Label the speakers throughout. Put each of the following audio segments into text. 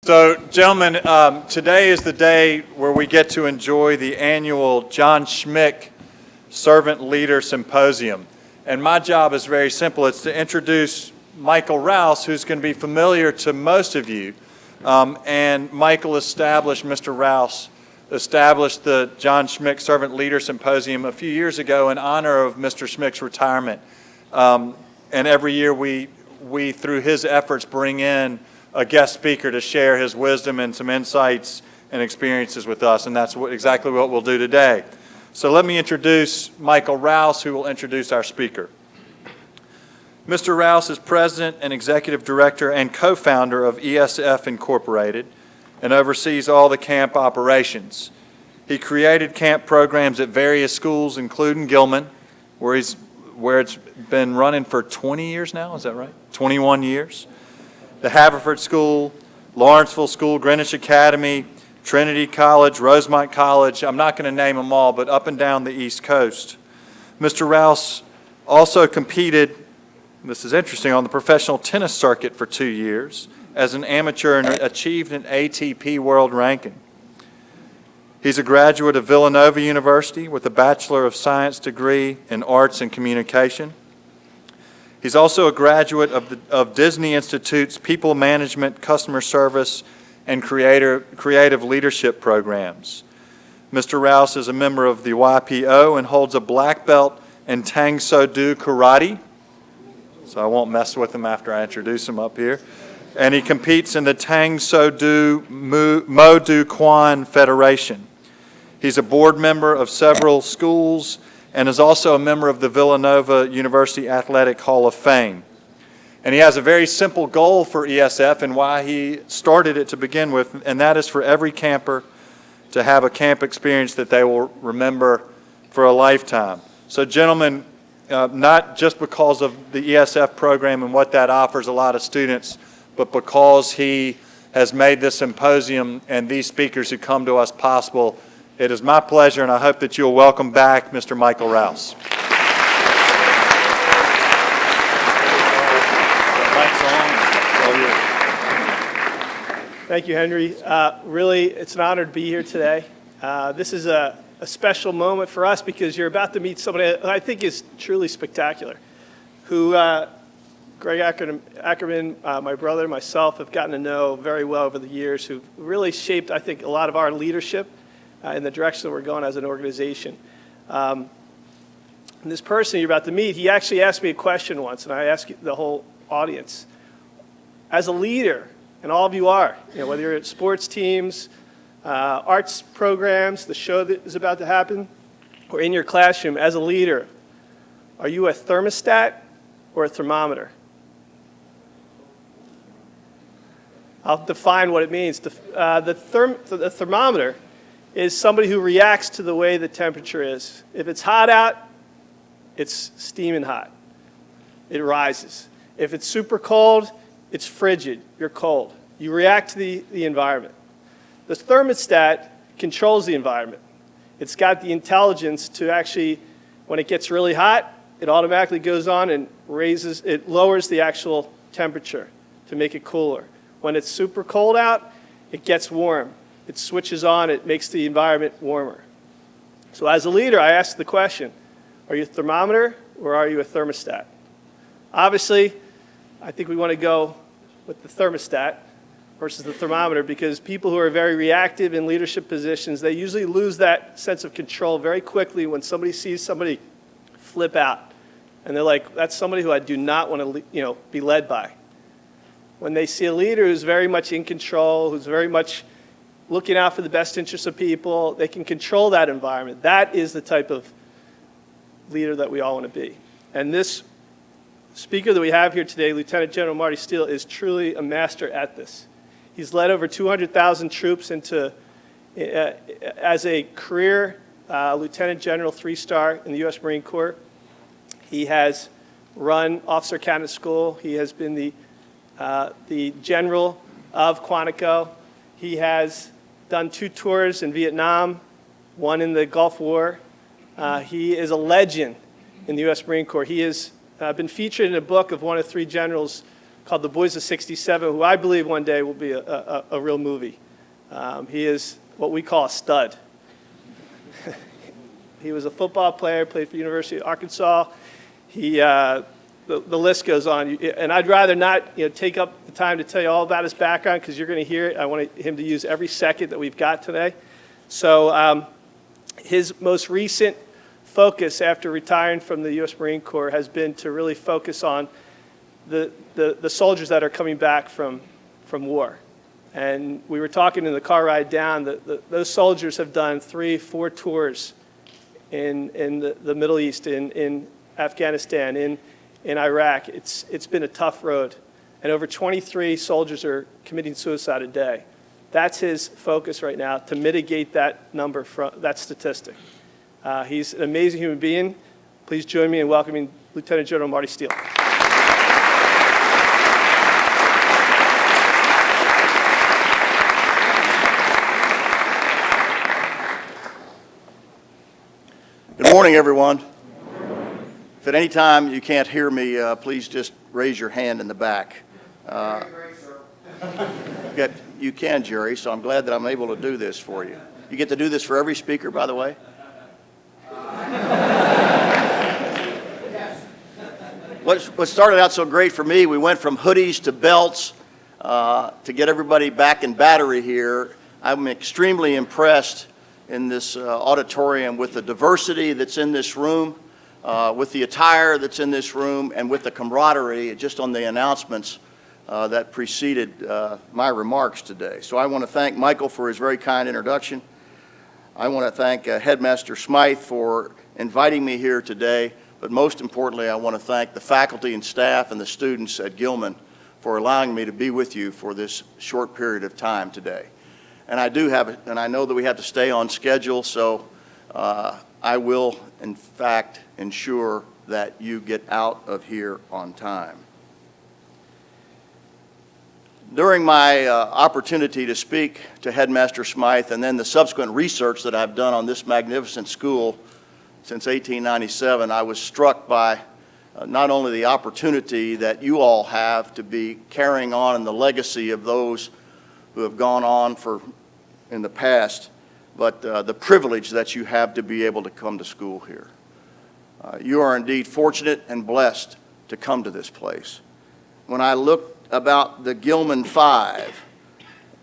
Speaker 1: So, gentlemen, today is the day where we get to enjoy the annual John Schmick Servant Leader Symposium. And my job is very simple. It's to introduce Michael Rouse, who's going to be familiar to most of you. And Mr. Rouse established the John Schmick Servant Leader Symposium a few years ago in honor of Mr. Schmick's retirement. And every year we, through his efforts, bring in a guest speaker to share his wisdom and some insights and experiences with us, and that's exactly what we'll do today. So let me introduce Michael Rouse, who will introduce our speaker. Mr. Rouse is President and Executive Director and co-founder of ESF Incorporated and oversees all the camp operations. He created camp programs at various schools, including Gilman, where it's been running for 20 years now, is that right? 21 years. The Haverford School, Lawrenceville School, Greenwich Academy, Trinity College, Rosemont College. I'm not going to name them all, but up and down the East Coast. Mr. Rouse also competed, this is interesting, on the professional tennis circuit for 2 years as an amateur and achieved an ATP world ranking. He's a graduate of Villanova University with a Bachelor of Science degree in Arts and Communication. He's also a graduate of Disney Institute's People Management, Customer Service, and Creative Leadership programs. Mr. Rouse is a member of the YPO and holds a black belt in Tang Soo Do Karate, so I won't mess with him after I introduce him up here. And he competes in the Tang Soo Do Mo Do Kwan Federation. He's a board member of several schools and is also a member of the Villanova University Athletic Hall of Fame. And he has a very simple goal for ESF and why he started it to begin with, and that is for every camper to have a camp experience that they will remember for a lifetime. So gentlemen, not just because of the ESF program and what that offers a lot of students, but because he has made this symposium and these speakers who come to us possible, it is my pleasure, and I hope that you'll welcome back Mr. Michael Rouse.
Speaker 2: Thank you, Henry. Really, it's an honor to be here today. This is a special moment for us because you're about to meet somebody I think is truly spectacular, who Greg Ackerman, my brother, myself, have gotten to know very well over the years, who really shaped, I think, a lot of our leadership in the direction that we're going as an organization. And this person you're about to meet, he actually asked me a question once, and I asked the whole audience. As a leader, and all of you are, whether you're at sports teams, arts programs, the show that is about to happen, or in your classroom, as a leader, are you a thermostat or a thermometer? I'll define what it means. The thermometer is somebody who reacts to the way the temperature is. If it's hot out, it's steaming hot. It rises. If it's super cold, it's frigid. You're cold. You react to the environment. The thermostat controls the environment. It's got the intelligence to actually, when it gets really hot, it automatically goes on and lowers the actual temperature to make it cooler. When it's super cold out, it gets warm. It switches on, it makes the environment warmer. So as a leader, I ask the question, are you a thermometer or are you a thermostat? Obviously, I think we want to go with the thermostat versus the thermometer because people who are very reactive in leadership positions, they usually lose that sense of control very quickly when somebody sees somebody flip out. And they're like, that's somebody who I do not want to be led by. When they see a leader who's very much in control, who's very much looking out for the best interests of people, they can control that environment. That is the type of leader that we all want to be. And this speaker that we have here today, Lieutenant General Marty Steele, is truly a master at this. He's led over 200,000 troops as a career Lieutenant General 3-star in the U.S. Marine Corps. He has run Officer Candidate School. He has been the general of Quantico. He has done 2 tours in Vietnam, 1 in the Gulf War. He is a legend in the U.S. Marine Corps. He has been featured in a book of one of 3 generals called The Boys of 67, who I believe one day will be a real movie. He is what we call a stud. He was a football player, played for the University of Arkansas. The list goes on. And I'd rather not take up the time to tell you all about his background because you're going to hear it. I want him to use every second that we've got today. So his most recent focus after retiring from the U.S. Marine Corps has been to really focus on the soldiers that are coming back from war. And we were talking in the car ride down that those soldiers have done 3-4 tours in the Middle East, in Afghanistan, in Iraq. It's been a tough road. And over 23 soldiers are committing suicide a day. That's his focus right now, to mitigate that number, that statistic. He's an amazing human being. Please join me in welcoming Lieutenant General Marty Steele.
Speaker 3: Good morning, everyone. If at any time you can't hear me, please just raise your hand in the back. You can, Jerry, so I'm glad that I'm able to do this for you. You get to do this for every speaker, by the way? What started out so great for me, we went from hoodies to belts to get everybody back in battery here. I'm extremely impressed in this auditorium with the diversity that's in this room, with the attire that's in this room, and with the camaraderie just on the announcements that preceded my remarks today. So I want to thank Michael for his very kind introduction. I want to thank Headmaster Smythe for inviting me here today, but most importantly, I want to thank the faculty and staff and the students at Gilman for allowing me to be with you for this short period of time today. And I do have it, and I know that we have to stay on schedule, so I will, in fact, ensure that you get out of here on time. During my opportunity to speak to Headmaster Smythe and then the subsequent research that I've done on this magnificent school since 1897, I was struck by not only the opportunity that you all have to be carrying on in the legacy of those who have gone on in the past, but the privilege that you have to be able to come to school here. You are indeed fortunate and blessed to come to this place. When I look about the Gilman Five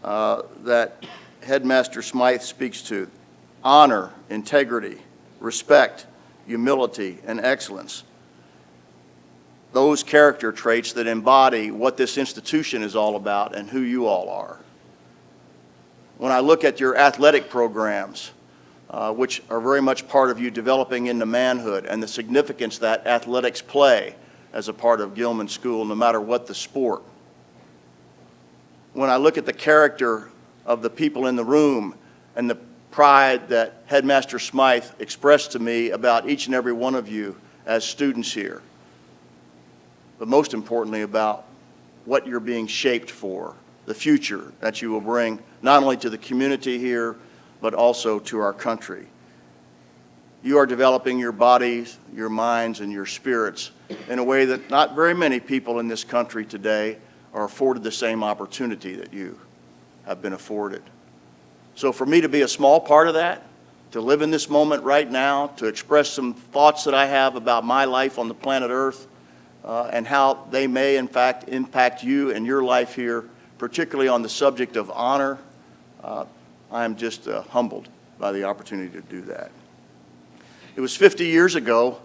Speaker 3: that Headmaster Smythe speaks to, honor, integrity, respect, humility, and excellence, those character traits that embody what this institution is all about and who you all are. When I look at your athletic programs, which are very much part of you developing into manhood, and the significance that athletics play as a part of Gilman School, no matter what the sport. When I look at the character of the people in the room and the pride that Headmaster Smythe expressed to me about each and every one of you as students here, but most importantly about what you're being shaped for, the future that you will bring not only to the community here, but also to our country. You are developing your bodies, your minds, and your spirits in a way that not very many people in this country today are afforded the same opportunity that you have been afforded. So for me to be a small part of that, to live in this moment right now, to express some thoughts that I have about my life on the planet Earth, and how they may in fact impact you and your life here, particularly on the subject of honor, I am just humbled by the opportunity to do that. It was 50 years ago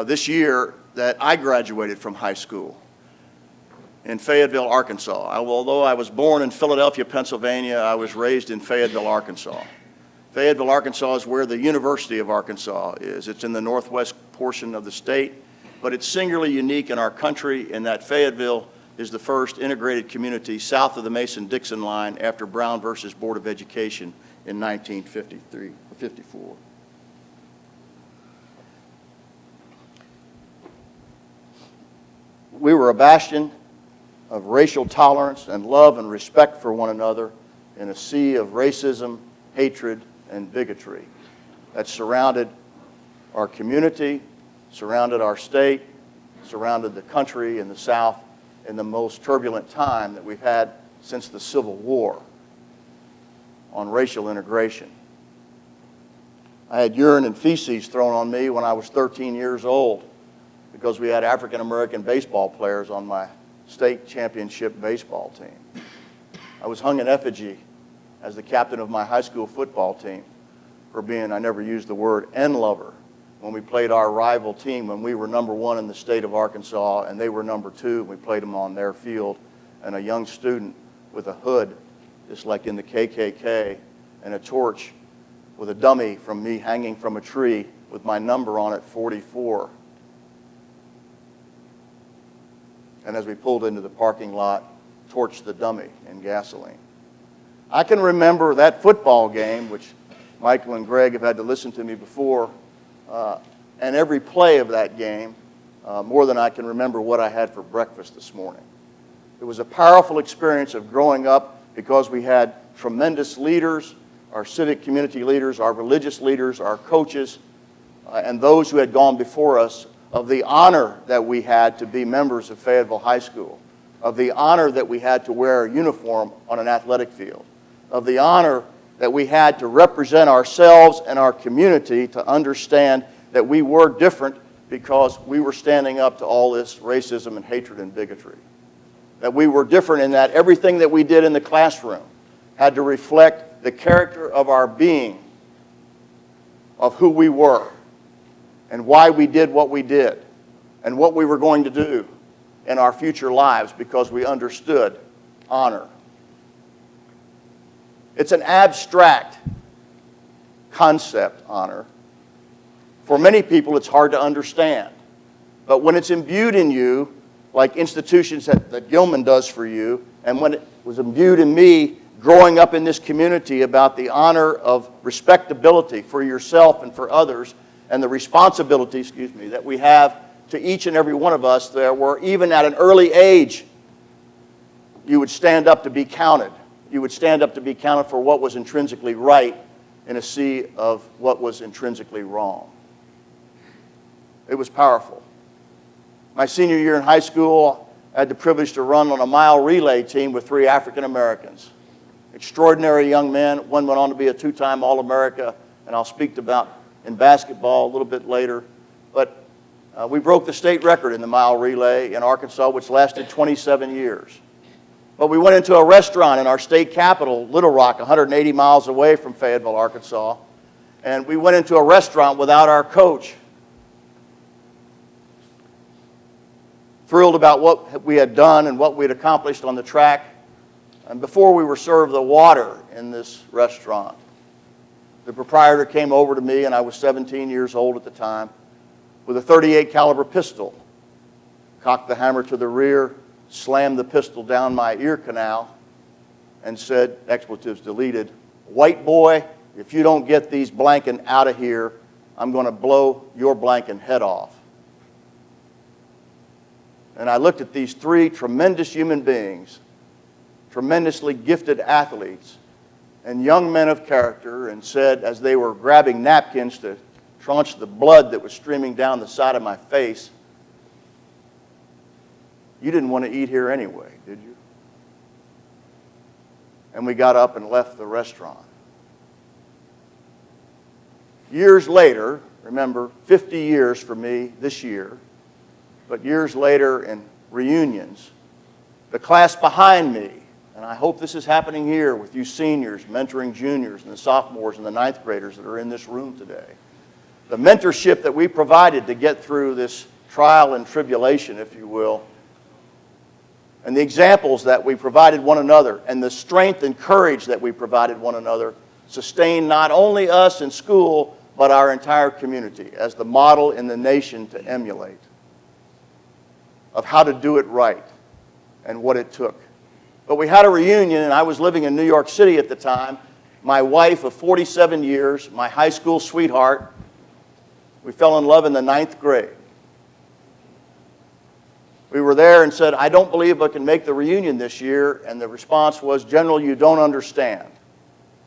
Speaker 3: this year that I graduated from high school in Fayetteville, Arkansas. Although I was born in Philadelphia, Pennsylvania, I was raised in Fayetteville, Arkansas. Fayetteville, Arkansas is where the University of Arkansas is. It's in the northwest portion of the state, but it's singularly unique in our country in that Fayetteville is the first integrated community south of the Mason-Dixon line after Brown versus Board of Education in 1954. We were a bastion of racial tolerance and love and respect for one another in a sea of racism, hatred, and bigotry that surrounded our community, surrounded our state, surrounded the country in the South in the most turbulent time that we've had since the Civil War on racial integration. I had urine and feces thrown on me when I was 13 years old because we had African American baseball players on my state championship baseball team. I was hung in effigy as the captain of my high school football team for being, I never used the word, N-lover, when we played our rival team when we were number 1 in the state of Arkansas and they were number 2. We played them on their field, and a young student with a hood, just like in the KKK, and a torch with a dummy from me hanging from a tree with my number on it, 44. And as we pulled into the parking lot, torched the dummy in gasoline. I can remember that football game, which Michael and Greg have had to listen to me before, and every play of that game, more than I can remember what I had for breakfast this morning. It was a powerful experience of growing up because we had tremendous leaders, our civic community leaders, our religious leaders, our coaches, and those who had gone before us, of the honor that we had to be members of Fayetteville High School, of the honor that we had to wear a uniform on an athletic field, of the honor that we had to represent ourselves and our community, to understand that we were different because we were standing up to all this racism and hatred and bigotry. That we were different in that everything that we did in the classroom had to reflect the character of our being, of who we were, and why we did what we did, and what we were going to do in our future lives because we understood honor. It's an abstract concept, honor. For many people, it's hard to understand. But when it's imbued in you, like institutions that Gilman does for you, and when it was imbued in me growing up in this community about the honor of respectability for yourself and for others, and the responsibility, that we have to each and every one of us there, where even at an early age, you would stand up to be counted. You would stand up to be counted for what was intrinsically right in a sea of what was intrinsically wrong. It was powerful. My senior year in high school, I had the privilege to run on a mile relay team with 3 African Americans. Extraordinary young men. One went on to be a 2-time All-America, and I'll speak about in basketball a little bit later. But we broke the state record in the mile relay in Arkansas, which lasted 27 years. But we went into a restaurant in our state capital, Little Rock, 180 miles away from Fayetteville, Arkansas, and we went into a restaurant without our coach. Thrilled about what we had done and what we had accomplished on the track. And before we were served the water in this restaurant, the proprietor came over to me, and I was 17 years old at the time, with a .38 caliber pistol, cocked the hammer to the rear, slammed the pistol down my ear canal, and said, expletives deleted, "White boy, if you don't get these blanking out of here, I'm going to blow your blanking head off." And I looked at these 3 tremendous human beings, tremendously gifted athletes, and young men of character, and said, as they were grabbing napkins to staunch the blood that was streaming down the side of my face, "You didn't want to eat here anyway, did you?" And we got up and left the restaurant. Years later, remember, 50 years for me this year, but years later in reunions, the class behind me, and I hope this is happening here with you seniors, mentoring juniors and the sophomores and the 9th graders that are in this room today. The mentorship that we provided to get through this trial and tribulation, if you will, and the examples that we provided one another, and the strength and courage that we provided one another, sustained not only us in school, but our entire community as the model in the nation to emulate of how to do it right and what it took. But we had a reunion, and I was living in New York City at the time. My wife of 47 years, my high school sweetheart, we fell in love in the 9th grade. We were there and said, "I don't believe I can make the reunion this year." And the response was, "General, you don't understand.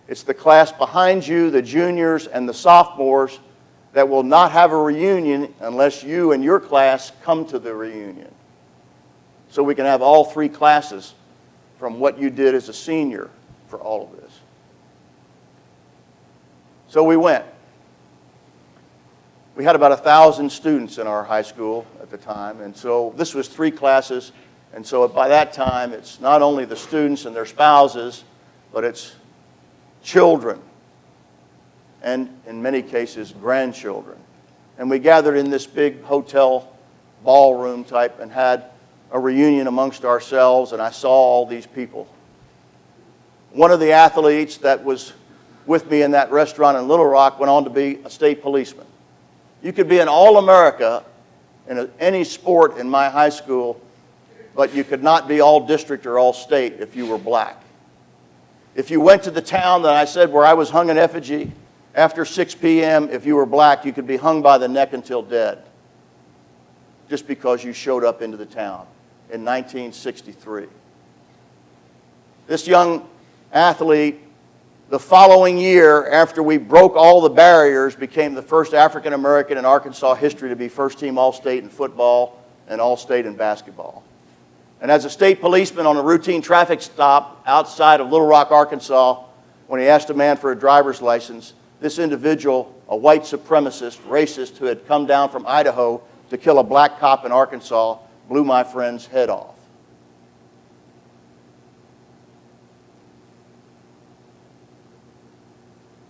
Speaker 3: It's the class behind you, the juniors and the sophomores, that will not have a reunion unless you and your class come to the reunion." so we can have all 3 classes from what you did as a senior for all of this. So we went. We had about 1,000 students in our high school at the time, and so this was 3 classes, and so by that time it's not only the students and their spouses, but it's children, and in many cases grandchildren. And we gathered in this big hotel ballroom type and had a reunion amongst ourselves, and I saw all these people. One of the athletes that was with me in that restaurant in Little Rock went on to be a state policeman. You could be an All-America in any sport in my high school, but you could not be all-district or all-state if you were black. If you went to the town that I said where I was hung in effigy, after 6 p.m., if you were black, you could be hung by the neck until dead, just because you showed up into the town in 1963. This young athlete, the following year, after we broke all the barriers, became the first African American in Arkansas history to be first-team All-State in football and All-State in basketball. And as a state policeman on a routine traffic stop outside of Little Rock, Arkansas, when he asked a man for a driver's license, this individual, a white supremacist, racist, who had come down from Idaho to kill a black cop in Arkansas, blew my friend's head off.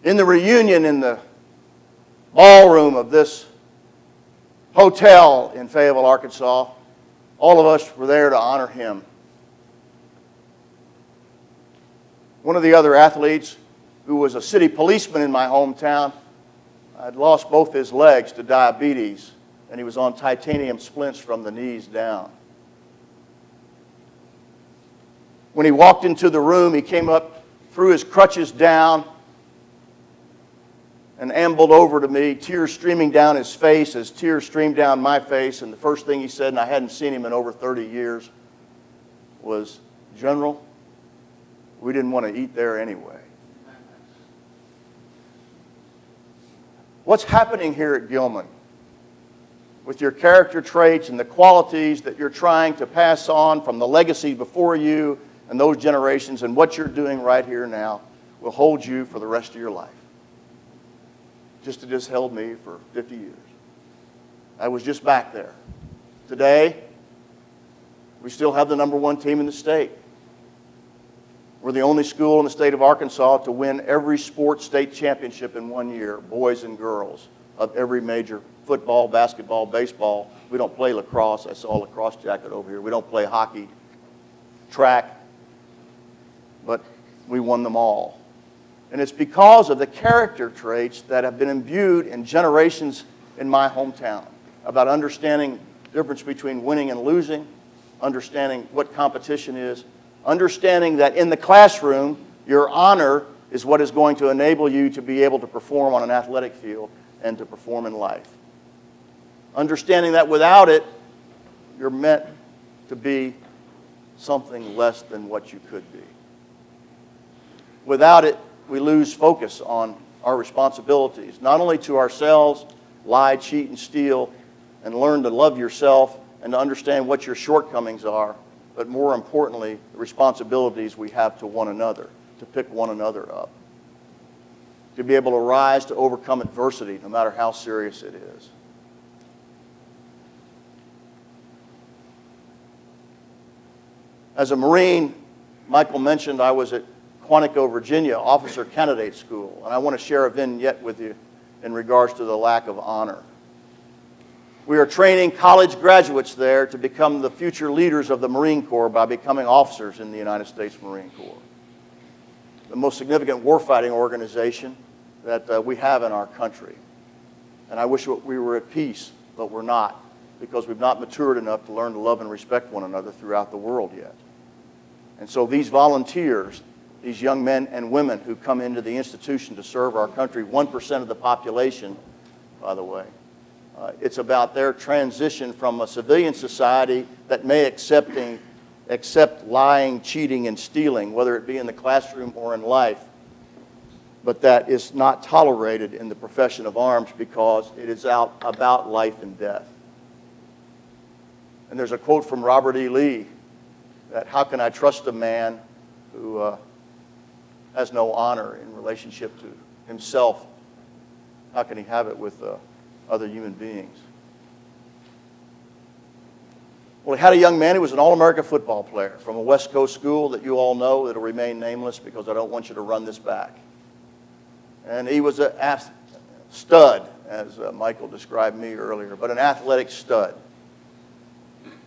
Speaker 3: In the reunion in the ballroom of this hotel in Fayetteville, Arkansas, all of us were there to honor him. One of the other athletes, who was a city policeman in my hometown, had lost both his legs to diabetes, and he was on titanium splints from the knees down. When he walked into the room, he came up, threw his crutches down, and ambled over to me, tears streaming down his face as tears streamed down my face. And the first thing he said, and I hadn't seen him in over 30 years, was, "General, we didn't want to eat there anyway." What's happening here at Gilman with your character traits and the qualities that you're trying to pass on from the legacy before you and those generations, and what you're doing right here now will hold you for the rest of your life. Just as it has held me for 50 years. I was just back there. Today, we still have the #1 team in the state. We're the only school in the state of Arkansas to win every sports state championship in 1 year, boys and girls, of every major: football, basketball, baseball. We don't play lacrosse. I saw a lacrosse jacket over here. We don't play hockey, track, but we won them all. And it's because of the character traits that have been imbued in generations in my hometown about understanding the difference between winning and losing, understanding what competition is, understanding that in the classroom, your honor is what is going to enable you to be able to perform on an athletic field and to perform in life. Understanding that without it, you're meant to be something less than what you could be. Without it, we lose focus on our responsibilities, not only to ourselves, lie, cheat, and steal, and learn to love yourself and to understand what your shortcomings are, but more importantly, the responsibilities we have to one another, to pick one another up, to be able to rise to overcome adversity, no matter how serious it is. As a Marine, Michael mentioned I was at Quantico, Virginia, Officer Candidate School, and I want to share a vignette with you in regards to the lack of honor. We are training college graduates there to become the future leaders of the Marine Corps by becoming officers in the United States Marine Corps, the most significant warfighting organization that we have in our country. And I wish we were at peace, but we're not, because we've not matured enough to learn to love and respect one another throughout the world yet. And so these volunteers, these young men and women who come into the institution to serve our country, 1% of the population, by the way, it's about their transition from a civilian society that may accept lying, cheating, and stealing, whether it be in the classroom or in life, but that is not tolerated in the profession of arms because it is about life and death. And there's a quote from Robert E. Lee that how can I trust a man who has no honor in relationship to himself? How can he have it with other human beings? Well, he had a young man who was an All-America football player from a West Coast school that you all know that'll remain nameless because I don't want you to run this back. And he was a stud, as Michael described me earlier, but an athletic stud.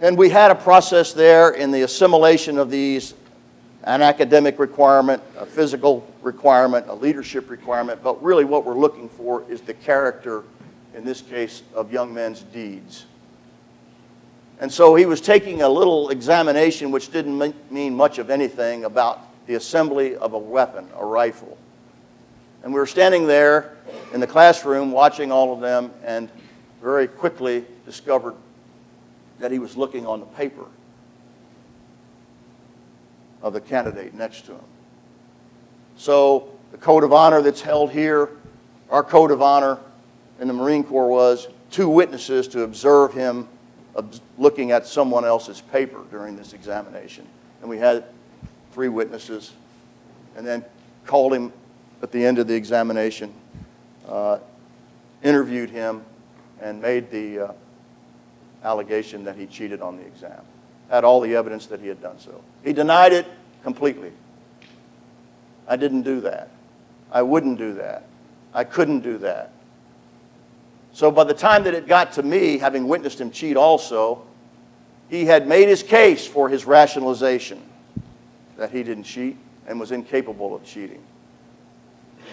Speaker 3: And we had a process there in the assimilation of these, an academic requirement, a physical requirement, a leadership requirement, but really what we're looking for is the character, in this case, of young men's deeds. And so he was taking a little examination which didn't mean much of anything about the assembly of a weapon, a rifle. And we were standing there in the classroom watching all of them and very quickly discovered that he was looking on the paper of the candidate next to him. So the code of honor that's held here, our code of honor in the Marine Corps was 2 witnesses to observe him looking at someone else's paper during this examination. And we had 3 witnesses, and then called him at the end of the examination, interviewed him, and made the allegation that he cheated on the exam. Had all the evidence that he had done so. He denied it completely. I didn't do that. I wouldn't do that. I couldn't do that. So by the time that it got to me, having witnessed him cheat also, he had made his case for his rationalization that he didn't cheat and was incapable of cheating.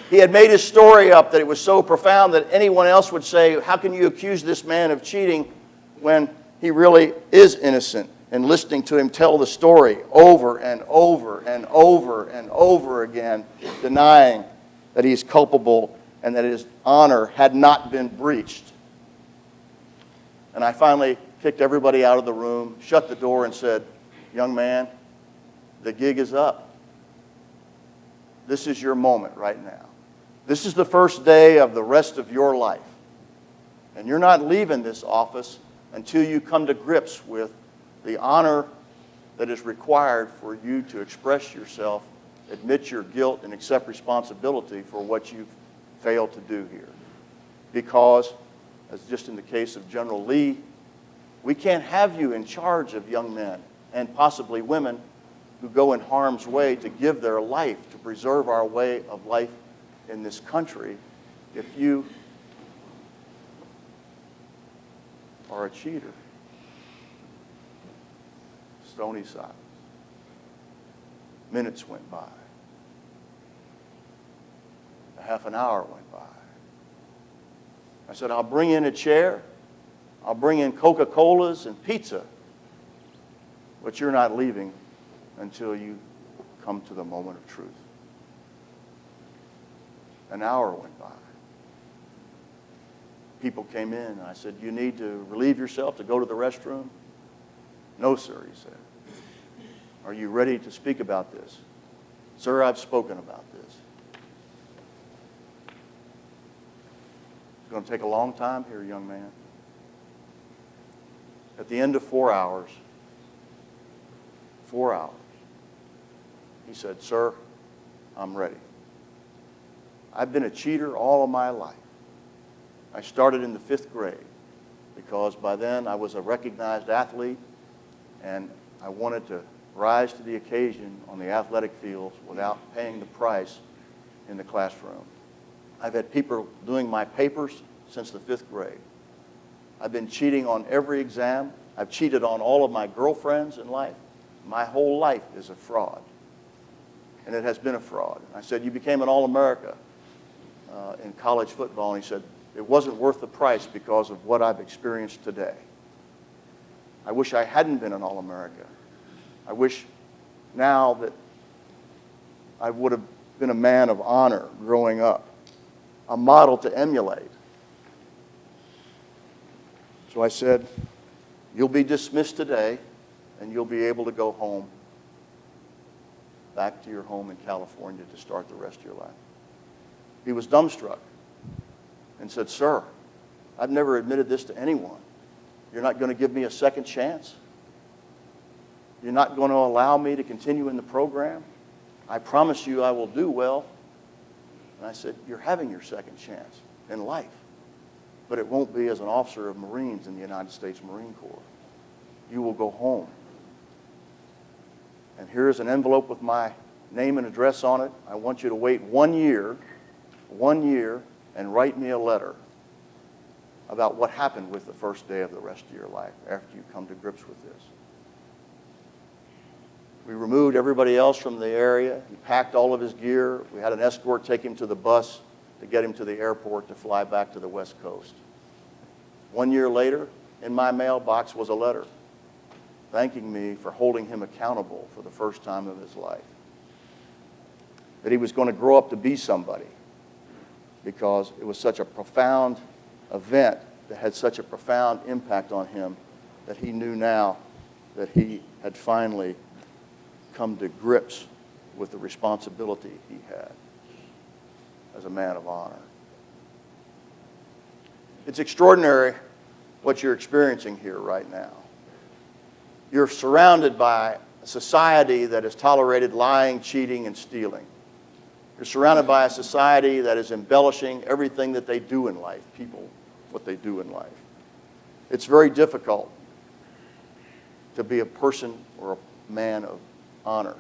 Speaker 3: He had made his story up that it was so profound that anyone else would say, how can you accuse this man of cheating when he really is innocent? And listening to him tell the story over and over and over and over again, denying that he's culpable and that his honor had not been breached. And I finally kicked everybody out of the room, shut the door, and said, young man, the gig is up. This is your moment right now. This is the first day of the rest of your life. And you're not leaving this office until you come to grips with the honor that is required for you to express yourself, admit your guilt, and accept responsibility for what you've failed to do here. Because, as just in the case of General Lee, we can't have you in charge of young men and possibly women who go in harm's way to give their life to preserve our way of life in this country if you are a cheater. Stony silence. Minutes went by. A half an hour went by. I said, I'll bring in a chair. I'll bring in Coca-Colas and pizza. But you're not leaving until you come to the moment of truth. An hour went by. People came in, and I said, you need to relieve yourself to go to the restroom? No, sir, he said. Are you ready to speak about this? Sir, I've spoken about this. It's going to take a long time here, young man. At the end of 4 hours, he said, sir, I'm ready. I've been a cheater all of my life. I started in the 5th grade because by then I was a recognized athlete and I wanted to rise to the occasion on the athletic fields without paying the price in the classroom. I've had people doing my papers since the 5th grade. I've been cheating on every exam. I've cheated on all of my girlfriends in life. My whole life is a fraud. And it has been a fraud. I said, you became an All-America in college football. And he said, it wasn't worth the price because of what I've experienced today. I wish I hadn't been an All-America. I wish now that I would have been a man of honor growing up, a model to emulate. So I said, you'll be dismissed today, and you'll be able to go home, back to your home in California to start the rest of your life. He was dumbstruck and said, sir, I've never admitted this to anyone. You're not going to give me a second chance? You're not going to allow me to continue in the program? I promise you I will do well. And I said, you're having your second chance in life, but it won't be as an officer of Marines in the United States Marine Corps. You will go home. And here's an envelope with my name and address on it. I want you to wait 1 year, and write me a letter about what happened with the first day of the rest of your life after you come to grips with this. We removed everybody else from the area. He packed all of his gear. We had an escort take him to the bus to get him to the airport to fly back to the West Coast. 1 year later, in my mailbox was a letter thanking me for holding him accountable for the first time of his life. That he was going to grow up to be somebody because it was such a profound event that had such a profound impact on him that he knew now that he had finally come to grips with the responsibility he had as a man of honor. It's extraordinary what you're experiencing here right now. You're surrounded by a society that has tolerated lying, cheating, and stealing. You're surrounded by a society that is embellishing everything that they do in life, people, what they do in life. It's very difficult to be a person or a man of honor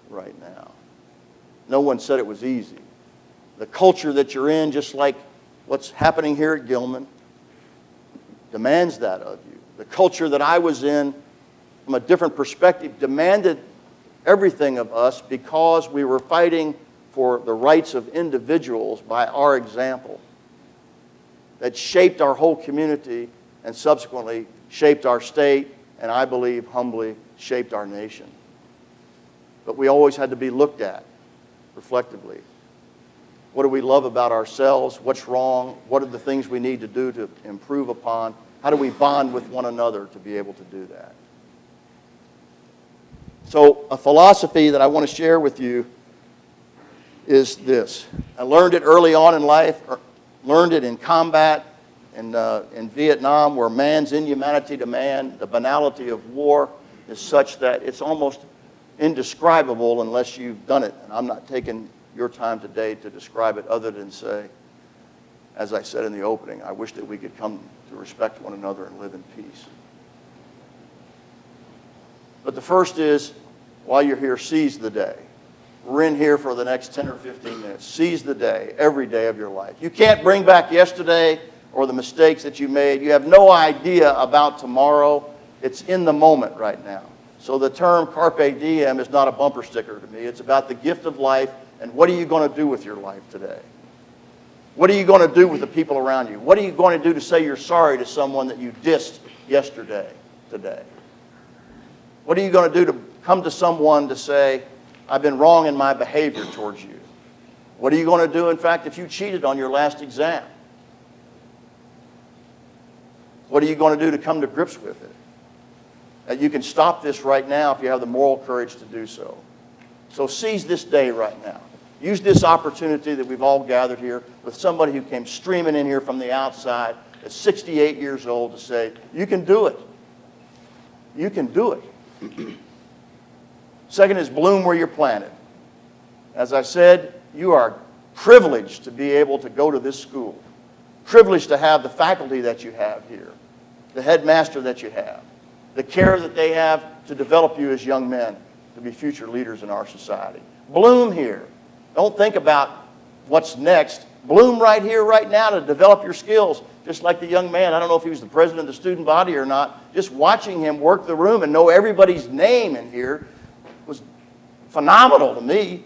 Speaker 3: right now. No one said it was easy. The culture that you're in, just like what's happening here at Gilman, demands that of you. The culture that I was in, from a different perspective, demanded everything of us because we were fighting for the rights of individuals by our example. That shaped our whole community and subsequently shaped our state, and I believe humbly shaped our nation. But we always had to be looked at reflectively. What do we love about ourselves? What's wrong? What are the things we need to do to improve upon? How do we bond with one another to be able to do that? So a philosophy that I want to share with you is this. I learned it early on in life, learned it in combat in Vietnam, where man's inhumanity to man, the banality of war is such that it's almost indescribable unless you've done it. And I'm not taking your time today to describe it other than say, as I said in the opening, I wish that we could come to respect one another and live in peace. But the first is, while you're here, seize the day. We're in here for the next 10 or 15 minutes. Seize the day, every day of your life. You can't bring back yesterday or the mistakes that you made. You have no idea about tomorrow. It's in the moment right now. So the term carpe diem is not a bumper sticker to me. It's about the gift of life and what are you going to do with your life today? What are you going to do with the people around you? What are you going to do to say you're sorry to someone that you dissed yesterday, today? What are you going to do to come to someone to say, I've been wrong in my behavior towards you? What are you going to do, in fact, if you cheated on your last exam? What are you going to do to come to grips with it? And you can stop this right now if you have the moral courage to do so. So seize this day right now. Use this opportunity that we've all gathered here with somebody who came streaming in here from the outside at 68 years old to say, you can do it. You can do it. Second is bloom where you're planted. As I said, you are privileged to be able to go to this school. Privileged to have the faculty that you have here, the headmaster that you have, the care that they have to develop you as young men to be future leaders in our society. Bloom here. Don't think about what's next. Bloom right here, right now to develop your skills. Just like the young man, I don't know if he was the president of the student body or not, just watching him work the room and know everybody's name in here was phenomenal to me.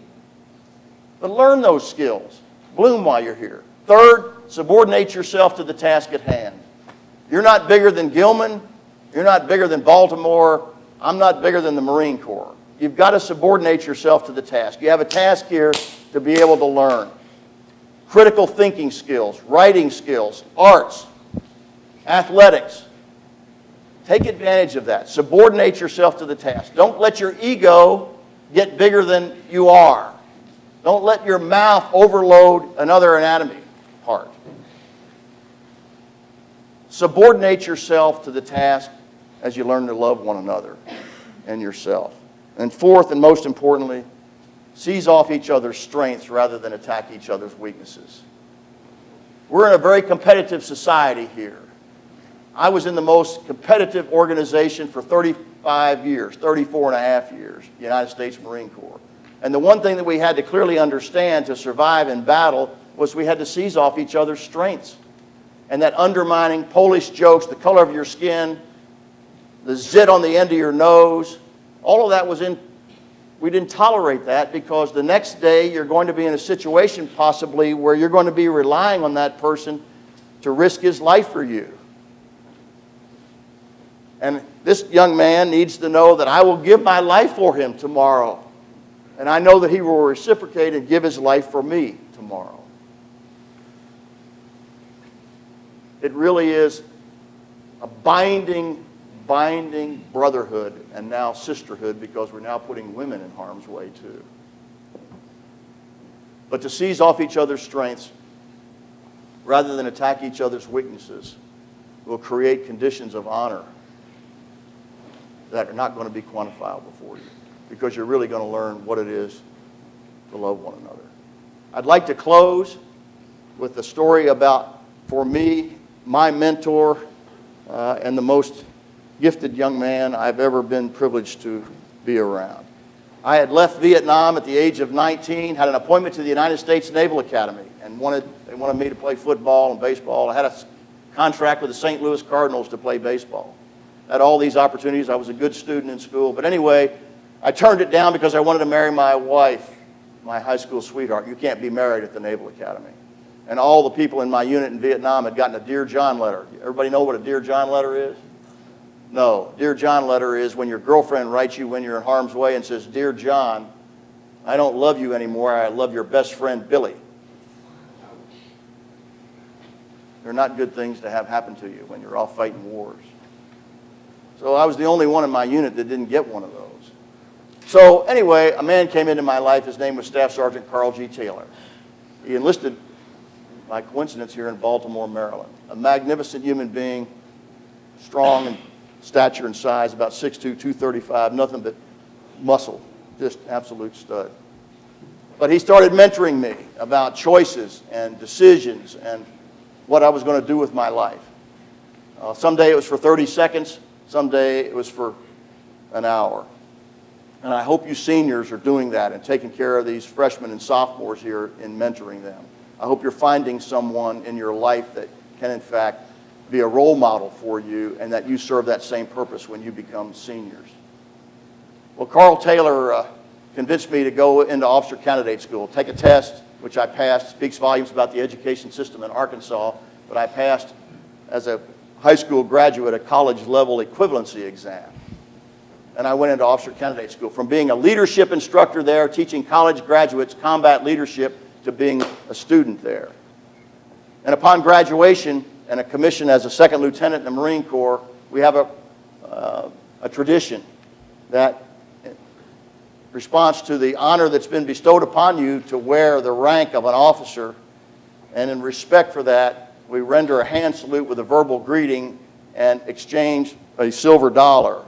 Speaker 3: But learn those skills. Bloom while you're here. Third, subordinate yourself to the task at hand. You're not bigger than Gilman. You're not bigger than Baltimore. I'm not bigger than the Marine Corps. You've got to subordinate yourself to the task. You have a task here to be able to learn. Critical thinking skills, writing skills, arts, athletics. Take advantage of that. Subordinate yourself to the task. Don't let your ego get bigger than you are. Don't let your mouth overload another anatomy part. Subordinate yourself to the task as you learn to love one another. and yourself. And fourth, and most importantly, seize off each other's strengths rather than attack each other's weaknesses. We're in a very competitive society here. I was in the most competitive organization for 35 years, 34 and a half years, the United States Marine Corps. And the one thing that we had to clearly understand to survive in battle was we had to seize off each other's strengths. And that undermining Polish jokes, the color of your skin, the zit on the end of your nose, all of that was in, we didn't tolerate that, because the next day you're going to be in a situation possibly where you're going to be relying on that person to risk his life for you. And this young man needs to know that I will give my life for him tomorrow. And I know that he will reciprocate and give his life for me tomorrow. It really is a binding brotherhood, and now sisterhood, because we're now putting women in harm's way too. But to seize off each other's strengths rather than attack each other's weaknesses will create conditions of honor that are not going to be quantifiable for you, because you're really going to learn what it is to love one another. I'd like to close with a story about, for me, my mentor and the most gifted young man I've ever been privileged to be around. I had left Vietnam at the age of 19, had an appointment to the United States Naval Academy, and they wanted me to play football and baseball. I had a contract with the St. Louis Cardinals to play baseball. I had all these opportunities. I was a good student in school. But anyway, I turned it down because I wanted to marry my wife, my high school sweetheart. You can't be married at the Naval Academy. And all the people in my unit in Vietnam had gotten a Dear John letter. Everybody know what a Dear John letter is? No. Dear John letter is when your girlfriend writes you when you're in harm's way and says, Dear John, I don't love you anymore. I love your best friend, Billy. They're not good things to have happen to you when you're off fighting wars. So I was the only one in my unit that didn't get one of those. So anyway, a man came into my life. His name was Staff Sergeant Carl G. Taylor. He enlisted, by coincidence, here in Baltimore, Maryland. A magnificent human being, strong in stature and size, about 6'2", 235, nothing but muscle, just absolute stud. But he started mentoring me about choices and decisions and what I was going to do with my life. Someday it was for 30 seconds. Someday it was for an hour. And I hope you seniors are doing that and taking care of these freshmen and sophomores here in mentoring them. I hope you're finding someone in your life that can, in fact, be a role model for you, and that you serve that same purpose when you become seniors. Well, Carl Taylor convinced me to go into officer candidate school, take a test, which I passed. Speaks volumes about the education system in Arkansas, but I passed as a high school graduate a college-level equivalency exam. And I went into officer candidate school. From being a leadership instructor there, teaching college graduates combat leadership, to being a student there. And upon graduation and a commission as a second lieutenant in the Marine Corps, we have a tradition that, in response to the honor that's been bestowed upon you to wear the rank of an officer, and in respect for that, we render a hand salute with a verbal greeting and exchange a silver dollar.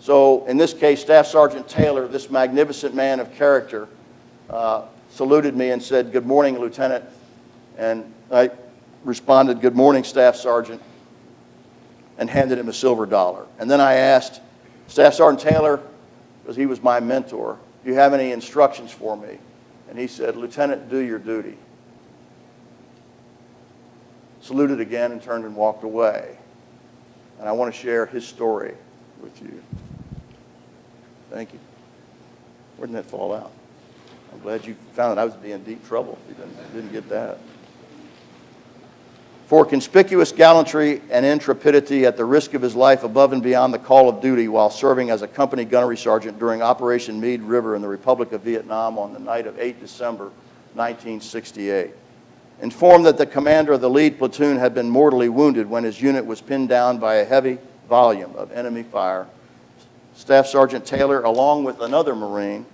Speaker 3: So in this case, Staff Sergeant Taylor, this magnificent man of character, saluted me and said, "Good morning, Lieutenant." And I responded, "Good morning, Staff Sergeant," and handed him a silver dollar. And then I asked Staff Sergeant Taylor, because he was my mentor, "Do you have any instructions for me?" And he said, "Lieutenant, do your duty." Saluted again and turned and walked away. And I want to share his story with you. Thank you. Where did that fall out? I'm glad you found that I was in deep trouble if you didn't get that. For conspicuous gallantry and intrepidity at the risk of his life above and beyond the call of duty while serving as a company gunnery sergeant during Operation Meade River in the Republic of Vietnam on the night of 8 December 1968. Informed that the commander of the lead platoon had been mortally wounded when his unit was pinned down by a heavy volume of enemy fire, Staff Sergeant Taylor, along with another Marine,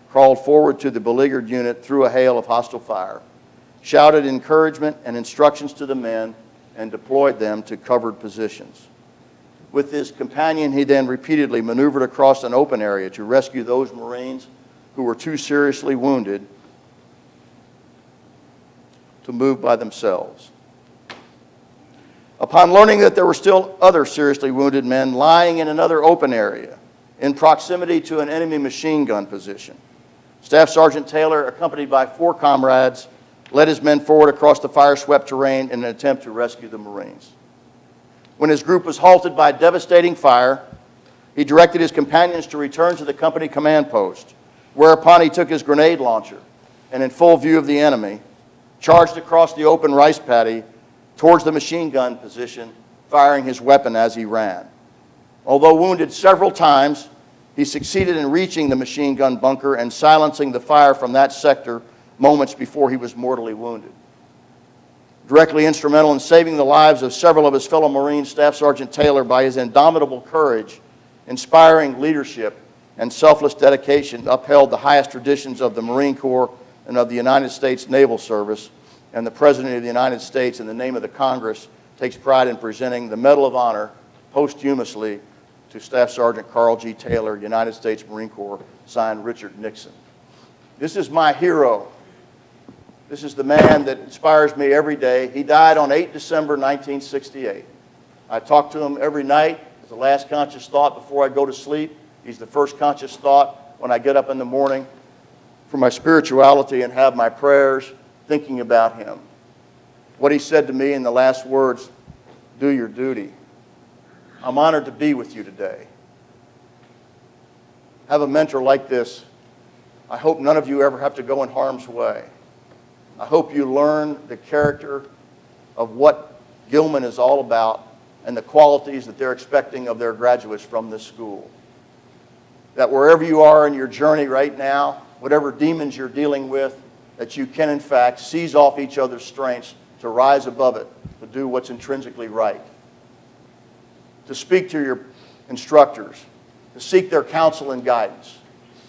Speaker 3: crawled forward to the beleaguered unit through a hail of hostile fire, shouted encouragement and instructions to the men, and deployed them to covered positions. With his companion, he then repeatedly maneuvered across an open area to rescue those Marines who were too seriously wounded to move by themselves. Upon learning that there were still other seriously wounded men lying in another open area in proximity to an enemy machine gun position, Staff Sergeant Taylor, accompanied by 4 comrades, led his men forward across the fire-swept terrain in an attempt to rescue the Marines. When his group was halted by devastating fire, he directed his companions to return to the company command post, whereupon he took his grenade launcher and, in full view of the enemy, charged across the open rice paddy towards the machine gun position, firing his weapon as he ran. Although wounded several times, he succeeded in reaching the machine gun bunker and silencing the fire from that sector moments before he was mortally wounded. Directly instrumental in saving the lives of several of his fellow Marines, Staff Sergeant Taylor, by his indomitable courage, inspiring leadership, and selfless dedication, upheld the highest traditions of the Marine Corps and of the United States Naval Service, and the President of the United States, in the name of the Congress, takes pride in presenting the Medal of Honor posthumously to Staff Sergeant Carl G. Taylor, United States Marine Corps, signed Richard Nixon. This is my hero. This is the man that inspires me every day. He died on 8 December 1968. I talk to him every night. It's the last conscious thought before I go to sleep. He's the first conscious thought when I get up in the morning for my spirituality and have my prayers, thinking about him. What he said to me in the last words, "Do your duty." I'm honored to be with you today. Have a mentor like this. I hope none of you ever have to go in harm's way. I hope you learn the character of what Gilman is all about and the qualities that they're expecting of their graduates from this school. That wherever you are in your journey right now, whatever demons you're dealing with, that you can in fact seize off each other's strengths to rise above it, to do what's intrinsically right. To speak to your instructors, to seek their counsel and guidance,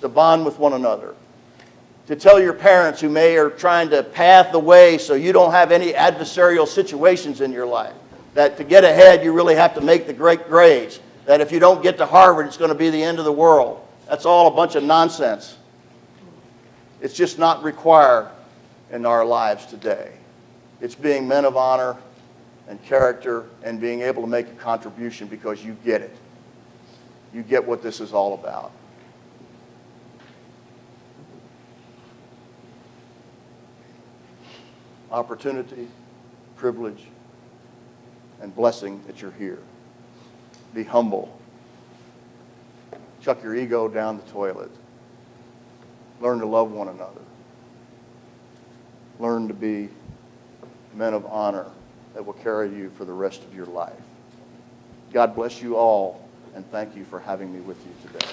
Speaker 3: to bond with one another, to tell your parents who may are trying to path the way so you don't have any adversarial situations in your life, that to get ahead you really have to make the great grades, that if you don't get to Harvard it's going to be the end of the world. That's all a bunch of nonsense. It's just not required in our lives today. It's being men of honor and character and being able to make a contribution because you get it. You get what this is all about. Opportunity, privilege, and blessing that you're here. Be humble. Chuck your ego down the toilet. Learn to love one another. Learn to be men of honor that will carry you for the rest of your life. God bless you all, and thank you for having me with you today.